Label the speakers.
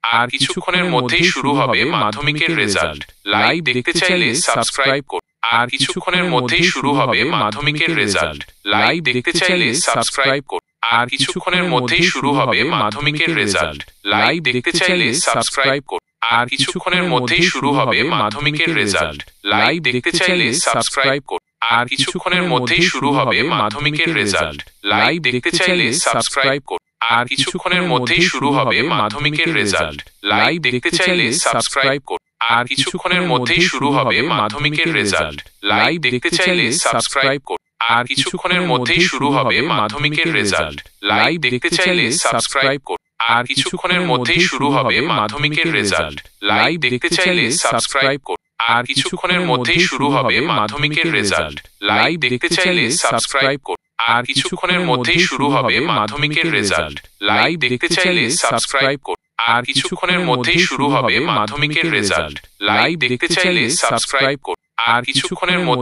Speaker 1: আর কিছুক্ষণের মধ্যেই শুরু হবে মাধ্যমিকের রেজাল্ট। লাইভ দেখতে চাইলে সাবস্ক্রাইব করুন। আর কিছুক্ষণের মধ্যেই শুরু হবে মাধ্যমিকের রেজাল্ট। লাইভ দেখতে চাইলে সাবস্ক্রাইব করুন। আর কিছুক্ষণের মধ্যেই শুরু হবে মাধ্যমিকের রেজাল্ট। লাইভ দেখতে চাইলে সাবস্ক্রাইব করুন। আর কিছুক্ষণের মধ্যেই শুরু হবে মাধ্যমিকের রেজাল্ট। লাইভ দেখতে চাইলে সাবস্ক্রাইব করুন। আর কিছুক্ষণের মধ্যেই শুরু হবে মাধ্যমিকের রেজাল্ট। লাইভ দেখতে চাইলে সাবস্ক্রাইব করুন। আর কিছুক্ষণের মধ্যেই শুরু হবে মাধ্যমিকের রেজাল্ট। লাইভ দেখতে চাইলে সাবস্ক্রাইব করুন। আর কিছুক্ষণের মধ্যেই শুরু হবে মাধ্যমিকের রেজাল্ট। লাইভ দেখতে চাইলে সাবস্ক্রাইব করুন। আর কিছুক্ষণের মধ্যেই শুরু হবে মাধ্যমিকের রেজাল্ট। লাইভ দেখতে চাইলে সাবস্ক্রাইব করুন। আর কিছুক্ষণের মধ্যেই শুরু হবে মাধ্যমিকের রেজাল্ট। লাইভ দেখতে চাইলে সাবস্ক্রাইব করুন। আর কিছুক্ষণের মধ্যেই শুরু হবে মাধ্যমিকের রেজাল্ট। লাইভ দেখতে চাইলে সাবস্ক্রাইব করুন। আর কিছুক্ষণের মধ্যেই শুরু হবে মাধ্যমিকের রেজাল্ট। লাইভ দেখতে চাইলে সাবস্ক্রাইব করুন। আর কিছুক্ষণের মধ্যেই শুরু হবে মাধ্যমিকের রেজাল্ট। লাইভ দেখতে চাইলে সাবস্ক্রাইব করুন। আর কিছুক্ষণের মধ্যে